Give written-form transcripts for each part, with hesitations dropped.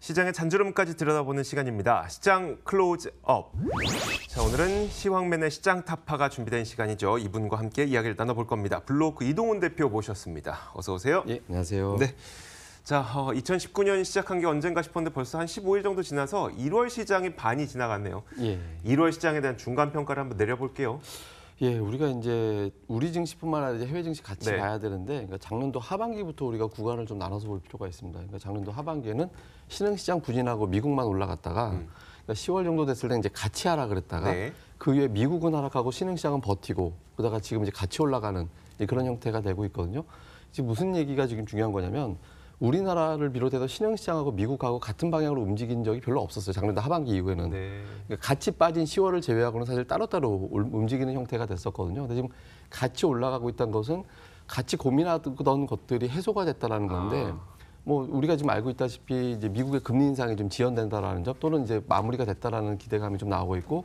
시장의 잔주름까지 들여다보는 시간입니다. 시장 클로즈업. 자, 오늘은 시황맨의 시장 타파가 준비된 시간이죠. 이분과 함께 이야기를 나눠볼 겁니다. 블로크 이동훈 대표 모셨습니다. 어서 오세요. 예, 안녕하세요. 네. 자, 2019년 시작한 게 언젠가 싶었는데 벌써 한 15일 정도 지나서 1월 시장이 반이 지나갔네요. 예. 1월 시장에 대한 중간 평가를 한번 내려볼게요. 예, 우리가 이제 우리 증시뿐만 아니라 해외 증시 같이 네. 봐야 되는데, 그러니까 작년도 하반기부터 우리가 구간을 좀 나눠서 볼 필요가 있습니다. 그러니까 작년도 하반기에는 신흥시장 부진하고 미국만 올라갔다가, 그러니까 10월 정도 됐을 때 이제 같이 하라 그랬다가, 네. 그 이후에 미국은 하락하고 신흥시장은 버티고, 그러다가 지금 이제 같이 올라가는 그런 형태가 되고 있거든요. 지금 무슨 얘기가 지금 중요한 거냐면, 우리나라를 비롯해서 신흥시장하고 미국하고 같은 방향으로 움직인 적이 별로 없었어요. 작년도 하반기 이후에는. 네. 그러니까 같이 빠진 10월을 제외하고는 사실 따로따로 움직이는 형태가 됐었거든요. 근데 지금 같이 올라가고 있다는 것은 같이 고민하던 것들이 해소가 됐다라는 건데, 뭐 우리가 지금 알고 있다시피 이제 미국의 금리 인상이 좀 지연된다라는 점, 또는 이제 마무리가 됐다라는 기대감이 좀 나오고 있고,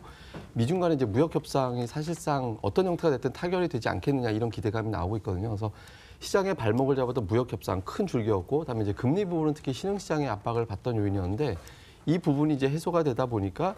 미중 간의 이제 무역 협상이 사실상 어떤 형태가 됐든 타결이 되지 않겠느냐 이런 기대감이 나오고 있거든요. 그래서 시장의 발목을 잡았던 무역 협상 큰 줄기였고, 그다음에 이제 금리 부분은 특히 신흥시장의 압박을 받던 요인이었는데, 이 부분이 이제 해소가 되다 보니까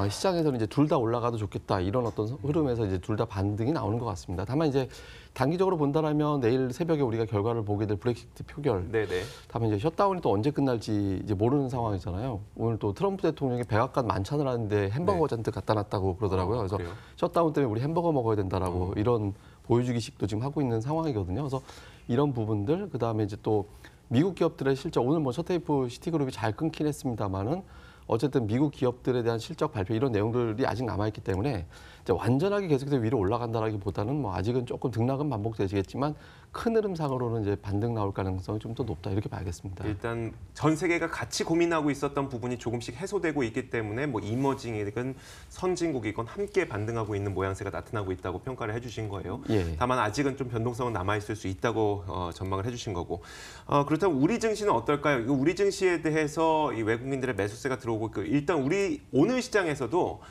시장에서는 이제 둘 다 올라가도 좋겠다 이런 어떤 흐름에서 이제 둘 다 반등이 나오는 것 같습니다. 다만 이제 단기적으로 본다라면 내일 새벽에 우리가 결과를 보게 될 브렉시트 표결, 네네. 다음에 이제 셧다운이 또 언제 끝날지 이제 모르는 상황이잖아요. 오늘 또 트럼프 대통령이 백악관 만찬을 하는데 햄버거 잔뜩 갖다 놨다고 그러더라고요. 그래서 그래요? 셧다운 때문에 우리 햄버거 먹어야 된다라고 이런 보여주기식도 지금 하고 있는 상황이거든요. 그래서 이런 부분들, 그다음에 이제 또 미국 기업들의 실적, 오늘 뭐 셔테이프 시티그룹이 잘 끊긴 했습니다만은 어쨌든 미국 기업들에 대한 실적 발표 이런 내용들이 아직 남아있기 때문에 이제 완전하게 계속해서 위로 올라간다라기보다는 뭐 아직은 조금 등락은 반복되시겠지만 큰 흐름상으로는 이제 반등 나올 가능성이 좀 더 높다 이렇게 봐야겠습니다. 일단 전 세계가 같이 고민하고 있었던 부분이 조금씩 해소되고 있기 때문에 뭐 이머징이건 선진국이건 함께 반등하고 있는 모양새가 나타나고 있다고 평가를 해주신 거예요. 예. 다만 아직은 좀 변동성은 남아있을 수 있다고 전망을 해주신 거고. 그렇다면 우리 증시는 어떨까요? 이거 우리 증시에 대해서 이 외국인들의 매수세가 들어오고 일단 우리 오늘 시장에서도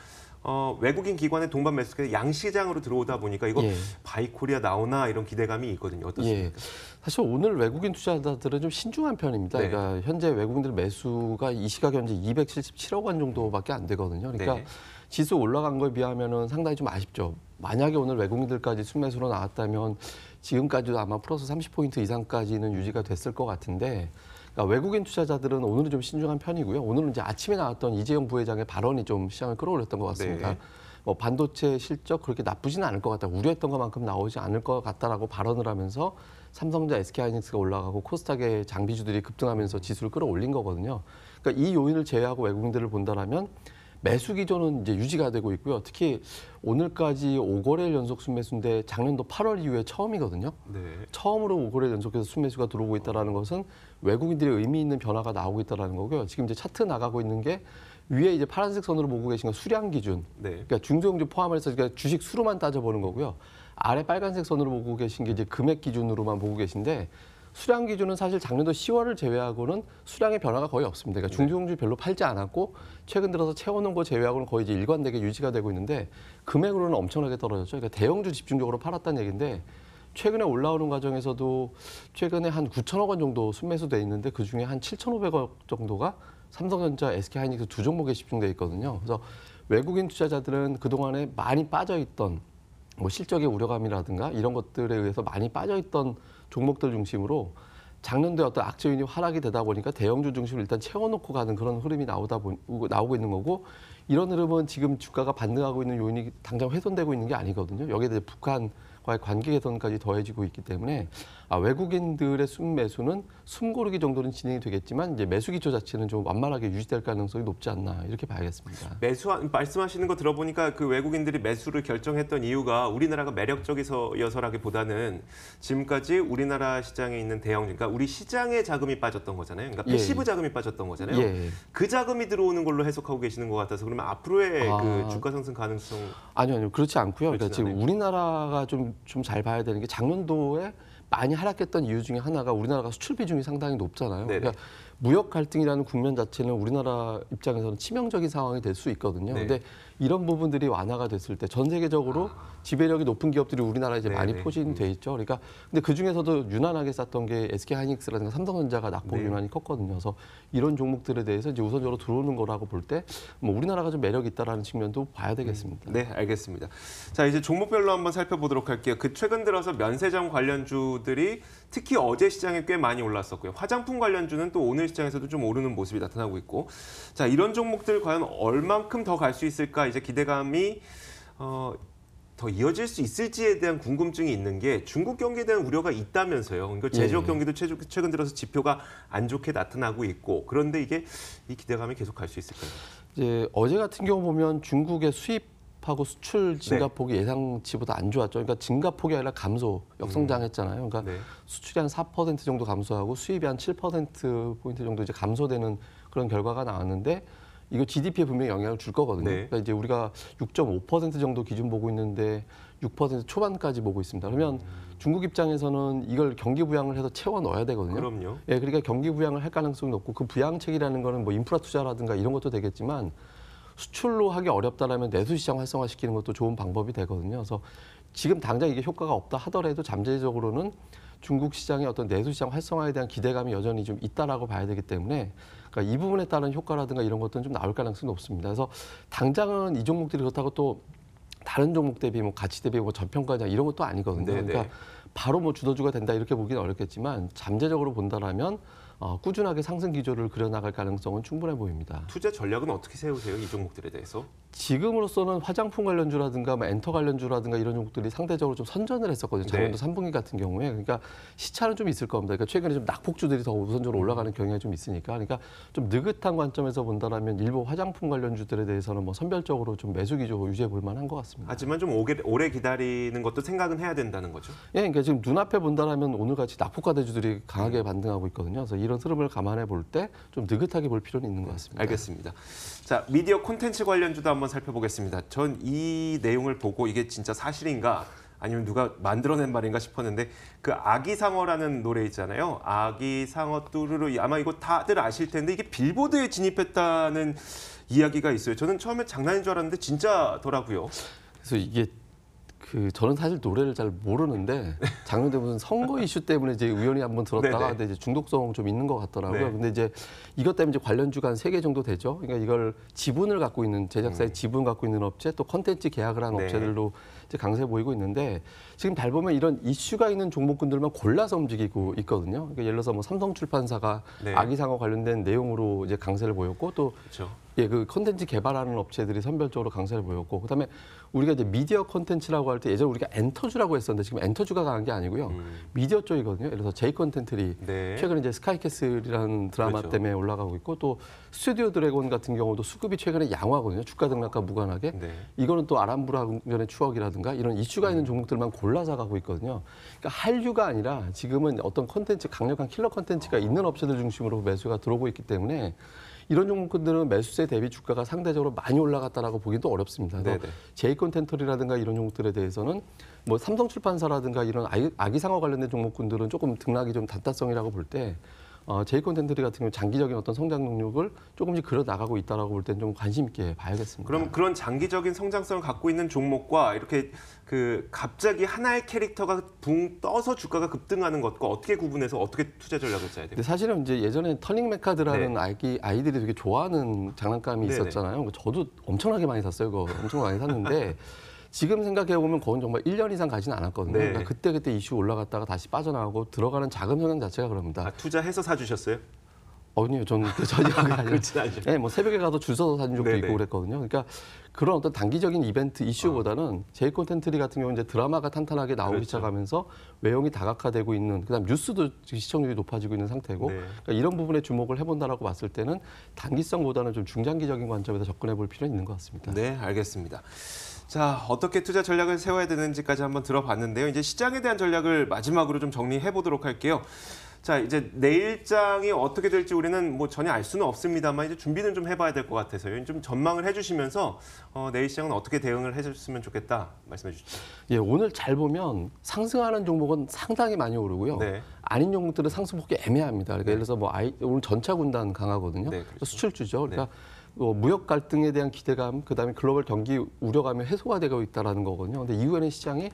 외국인 기관의 동반 매수세가 양시장으로 들어오다 보니까 이거 예. 바이코리아 나오나 이런 기대감이 있거든요. 어떻습니까? 예. 사실 오늘 외국인 투자자들은 좀 신중한 편입니다. 네. 그러니까 현재 외국인들 매수가 이 시각 현재 277억 원 정도밖에 안 되거든요. 그러니까 네. 지수 지수 올라간 거에 비하면은 상당히 좀 아쉽죠. 만약에 오늘 외국인들까지 순매수로 나왔다면 지금까지도 아마 플러스 30포인트 이상까지는 유지가 됐을 것 같은데, 그러니까 외국인 투자자들은 오늘은 좀 신중한 편이고요. 오늘은 이제 아침에 나왔던 이재용 부회장의 발언이 좀 시장을 끌어올렸던 것 같습니다. 네. 뭐 반도체 실적 그렇게 나쁘지는 않을 것 같다. 우려했던 것만큼 나오지 않을 것 같다라고 발언을 하면서 삼성전자, SK하이닉스가 올라가고 코스닥의 장비주들이 급등하면서 지수를 끌어올린 거거든요. 그러니까 이 요인을 제외하고 외국인들을 본다라면 매수 기조는 이제 유지가 되고 있고요. 특히 오늘까지 5거래일 연속 순매수인데 작년도 8월 이후에 처음이거든요. 네. 처음으로 5거래일 연속해서 순매수가 들어오고 있다는 것은 외국인들의 의미 있는 변화가 나오고 있다는 거고요. 지금 이제 차트 나가고 있는 게 위에 이제 파란색 선으로 보고 계신 건 수량 기준. 네. 그러니까 중소형주 포함을 해서 그러니까 주식 수로만 따져보는 거고요. 아래 빨간색 선으로 보고 계신 게 이제 금액 기준으로만 보고 계신데, 수량 기준은 사실 작년도 10월을 제외하고는 수량의 변화가 거의 없습니다. 그러니까 중소형주 별로 팔지 않았고 최근 들어서 채워놓은 거 제외하고는 거의 이제 일관되게 유지가 되고 있는데, 금액으로는 엄청나게 떨어졌죠. 그러니까 대형주 집중적으로 팔았다는 얘기인데, 최근에 올라오는 과정에서도 최근에 한 9천억 원 정도 순매수돼 있는데 그중에 한 7,500억 정도가 삼성전자, SK하이닉스 두 종목에 집중돼 있거든요. 그래서 외국인 투자자들은 그동안에 많이 빠져있던 뭐 실적의 우려감이라든가 이런 것들에 의해서 많이 빠져있던 종목들 중심으로 작년도에 어떤 악재 요인이 하락이 되다 보니까 대형주 중심으로 일단 채워놓고 가는 그런 흐름이 나오고 있는 거고, 이런 흐름은 지금 주가가 반등하고 있는 요인이 당장 훼손되고 있는 게 아니거든요. 여기에 대해 북한과의 관계 개선까지 더해지고 있기 때문에 외국인들의 순매수는 숨고르기 정도는 진행이 되겠지만 이제 매수 기조 자체는 좀 완만하게 유지될 가능성이 높지 않나 이렇게 봐야겠습니다. 말씀하시는 거 들어보니까 그 외국인들이 매수를 결정했던 이유가 우리나라가 매력적이어서라기보다는 지금까지 우리나라 시장에 있는 대형, 그러니까 우리 시장의 자금이 빠졌던 거잖아요. 그러니까 패시브 자금이 빠졌던 거잖아요. 예. 그 자금이 들어오는 걸로 해석하고 계시는 것 같아서 그러면 앞으로의 그 주가 상승 가능성 아니요. 그렇지 않고요. 그러니까 지금 않아요. 우리나라가 좀 잘 봐야 되는 게 작년도에 많이 하락했던 이유 중에 하나가 우리나라가 수출 비중이 상당히 높잖아요. 네네. 그러니까 무역 갈등이라는 국면 자체는 우리나라 입장에서는 치명적인 상황이 될 수 있거든요. 네. 근데 이런 부분들이 완화가 됐을 때 전 세계적으로 지배력이 높은 기업들이 우리나라에 이제 많이 네네. 포진돼 있죠. 그러니까 근데 그 중에서도 유난하게 쌌던 게 SK하이닉스라든가 삼성전자가 낙폭 네. 유난히 컸거든요. 그래서 이런 종목들에 대해서 이제 우선적으로 들어오는 거라고 볼 때 뭐 우리나라가 좀 매력이 있다라는 측면도 봐야 되겠습니다. 네, 알겠습니다. 자, 이제 종목별로 한번 살펴보도록 할게요. 그 최근 들어서 면세점 관련주들이 특히 어제 시장에 꽤 많이 올랐었고요. 화장품 관련주는 또 오늘 시장에서도 좀 오르는 모습이 나타나고 있고, 자, 이런 종목들 과연 얼만큼 더 갈 수 있을까? 이제 기대감이 더 이어질 수 있을지에 대한 궁금증이 있는 게 중국 경기에 대한 우려가 있다면서요. 그러니까 제조업 예. 경기도 최근 들어서 지표가 안 좋게 나타나고 있고, 그런데 이게 이 기대감이 계속 갈 수 있을까요? 이제 어제 같은 경우 보면 중국의 수입하고 수출 증가폭이 예상치보다 안 좋았죠. 그러니까 증가폭이 아니라 감소, 역성장했잖아요. 그러니까 네. 수출이 한 4% 정도 감소하고 수입이 한 7%포인트 정도 이제 감소되는 그런 결과가 나왔는데 이거 GDP에 분명히 영향을 줄 거거든요. 네. 그러니까 이제 우리가 6.5% 정도 기준 보고 있는데 6% 초반까지 보고 있습니다. 그러면 중국 입장에서는 이걸 경기 부양을 해서 채워 넣어야 되거든요. 그럼요. 예, 그러니까 경기 부양을 할 가능성이 높고 그 부양책이라는 거는 뭐 인프라 투자라든가 이런 것도 되겠지만 수출로 하기 어렵다라면 내수 시장 활성화시키는 것도 좋은 방법이 되거든요. 그래서 지금 당장 이게 효과가 없다 하더라도 잠재적으로는 중국 시장의 어떤 내수 시장 활성화에 대한 기대감이 여전히 좀 있다라고 봐야 되기 때문에 그러니까 이 부분에 따른 효과라든가 이런 것들은 좀 나올 가능성이 높습니다. 그래서 당장은 이 종목들이 그렇다고 또 다른 종목 대비 뭐 가치 대비 뭐 저평가냐 이런 것도 아니거든요. 네네. 그러니까 바로 뭐 주도주가 된다 이렇게 보기는 어렵겠지만 잠재적으로 본다라면 꾸준하게 상승 기조를 그려나갈 가능성은 충분해 보입니다. 투자 전략은 어떻게 세우세요? 이 종목들에 대해서? 지금으로서는 화장품 관련주라든가 뭐 엔터 관련주라든가 이런 종목들이 상대적으로 좀 선전을 했었거든요. 작년도 네. 3분기 같은 경우에. 그러니까 시차는 좀 있을 겁니다. 그러니까 최근에 좀 낙폭주들이 더 우선적으로 올라가는 경향이 좀 있으니까. 그러니까 좀 느긋한 관점에서 본다라면 일부 화장품 관련주들에 대해서는 뭐 선별적으로 좀 매수 기조 유지해 볼 만한 것 같습니다. 하지만 좀 오래 기다리는 것도 생각은 해야 된다는 거죠. 예, 그러니까 지금 눈앞에 본다라면 오늘 같이 낙폭과대주들이 강하게 반등하고 있거든요. 그래서 이런 흐름을 감안해 볼 때 좀 느긋하게 볼 필요는 있는 것 같습니다. 알겠습니다. 자, 미디어 콘텐츠 관련주도 한번 살펴보겠습니다. 전 이 내용을 보고 이게 진짜 사실인가 아니면 누가 만들어낸 말인가 싶었는데 그 아기상어라는 노래 있잖아요. 아기상어 뚜루루 아마 이거 다들 아실 텐데 이게 빌보드에 진입했다는 이야기가 있어요. 저는 처음에 장난인 줄 알았는데 진짜더라고요. 그래서 이게 저는 사실 노래를 잘 모르는데 작년에 무슨 선거 이슈 때문에 이제 우연히 한번 들었다가 네네. 근데 이제 중독성 좀 있는 것 같더라고요. 네. 근데 이제 이것 때문에 이제 관련주가 한 3개 정도 되죠. 그러니까 이걸 지분을 갖고 있는 제작사의 지분 갖고 있는 업체 또 컨텐츠 계약을 한 네. 업체들로 이제 강세 보이고 있는데 지금 잘 보면 이런 이슈가 있는 종목군들만 골라서 움직이고 있거든요. 그러니까 예를 들어서 뭐 삼성출판사가 네. 아기상어 관련된 내용으로 이제 강세를 보였고 또 그렇죠. 예, 그 컨텐츠 개발하는 업체들이 선별적으로 강세를 보였고, 그다음에 우리가 이제 미디어 컨텐츠라고 할 때 예전에 우리가 엔터주라고 했었는데 지금 엔터주가 강한 게 아니고요, 미디어 쪽이거든요. 예를 들어서 제이 컨텐츠리 네. 최근에 이제 스카이캐슬이라는 드라마 그렇죠. 때문에 올라가고 있고 또 스튜디오 드래곤 같은 경우도 수급이 최근에 양호하거든요. 주가 등락과 무관하게. 네. 이거는 또 아람브라군의 추억이라든가 이런 이슈가 있는 종목들만 골라서 가고 있거든요. 그러니까 한류가 아니라 지금은 어떤 컨텐츠 강력한 킬러 컨텐츠가 있는 업체들 중심으로 매수가 들어오고 있기 때문에. 이런 종목들은 매수세 대비 주가가 상대적으로 많이 올라갔다라고 보기도 어렵습니다. 그래서 네네. 제이콘텐터리라든가 이런 종목들에 대해서는 뭐 삼성출판사라든가 이런 아기상어 관련된 종목군들은 조금 등락이 좀 단타성이라고 볼 때 제이콘텐터리 같은 경우 장기적인 어떤 성장 능력을 조금씩 그려 나가고 있다라고 볼 때는 좀 관심 있게 봐야겠습니다. 그럼 그런 장기적인 성장성을 갖고 있는 종목과 이렇게 그 갑자기 하나의 캐릭터가 붕 떠서 주가가 급등하는 것과 어떻게 구분해서 어떻게 투자 전략을 짜야 돼요? 근데 사실은 이제 예전에 터닝 메카드라는 네. 아이들이 되게 좋아하는 장난감이 네네. 있었잖아요. 저도 엄청나게 많이 샀어요. 그거 엄청 많이 샀는데 지금 생각해 보면 그건 정말 1년 이상 가지는 않았거든요. 네. 그러니까 그때 이슈 올라갔다가 다시 빠져나가고 들어가는 자금 성향 자체가 그럽니다. 아, 투자해서 사주셨어요? 아니요, 저는 전혀 아니라. 그렇진 않죠. 네, 뭐 새벽에 가서 줄 서서 사는 적도 네네. 있고 그랬거든요. 그러니까 그런 어떤 단기적인 이벤트 이슈보다는 제이 콘텐트리 같은 경우는 이제 드라마가 탄탄하게 나오기 그렇죠. 시작하면서 외형이 다각화되고 있는, 그다음 뉴스도 시청률이 높아지고 있는 상태고, 네. 그러니까 이런 부분에 주목을 해본다라고 봤을 때는 단기성보다는 좀 중장기적인 관점에서 접근해 볼 필요는 있는 것 같습니다. 네, 알겠습니다. 자, 어떻게 투자 전략을 세워야 되는지까지 한번 들어봤는데요. 이제 시장에 대한 전략을 마지막으로 좀 정리해 보도록 할게요. 자, 이제 내일장이 어떻게 될지 우리는 뭐 전혀 알 수는 없습니다만 이제 준비는 좀 해봐야 될 것 같아서요. 좀 전망을 해주시면서 내일 시장은 어떻게 대응을 해줬으면 좋겠다 말씀해 주시죠. 예, 오늘 잘 보면 상승하는 종목은 상당히 많이 오르고요. 네. 아닌 종목들은 상승폭이 애매합니다. 그러니까 예를 들어서 뭐 오늘 전차 군단 강하거든요. 네, 그렇죠. 수출주죠. 그러니까 뭐 무역 갈등에 대한 기대감, 그다음에 글로벌 경기 우려감이 해소가 되고 있다라는 거거든요. 근데 이후에는 시장이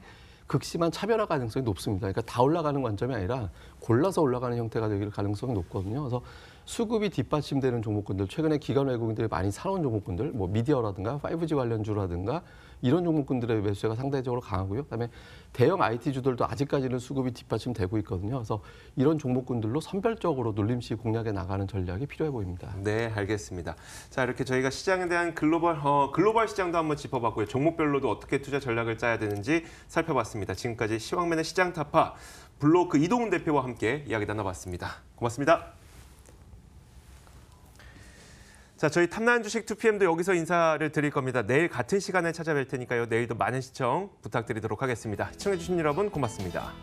극심한 차별화 가능성이 높습니다. 그러니까 다 올라가는 관점이 아니라 골라서 올라가는 형태가 되길 가능성이 높거든요. 그래서 수급이 뒷받침되는 종목군들, 최근에 기관 외국인들이 많이 사놓은 종목군들, 뭐 미디어라든가 5G 관련주라든가 이런 종목군들의 매수세가 상대적으로 강하고요. 그다음에 대형 IT주들도 아직까지는 수급이 뒷받침되고 있거든요. 그래서 이런 종목군들로 선별적으로 눌림시 공략해 나가는 전략이 필요해 보입니다. 네, 알겠습니다. 자, 이렇게 저희가 시장에 대한 글로벌 시장도 한번 짚어봤고요. 종목별로도 어떻게 투자 전략을 짜야 되는지 살펴봤습니다. 지금까지 시황맨의 시장 타파 블로크 이동훈 대표와 함께 이야기 나눠봤습니다. 고맙습니다. 자, 저희 탐나는 주식 2PM도 여기서 인사를 드릴 겁니다. 내일 같은 시간에 찾아뵐 테니까요. 내일도 많은 시청 부탁드리도록 하겠습니다. 시청해주신 여러분 고맙습니다.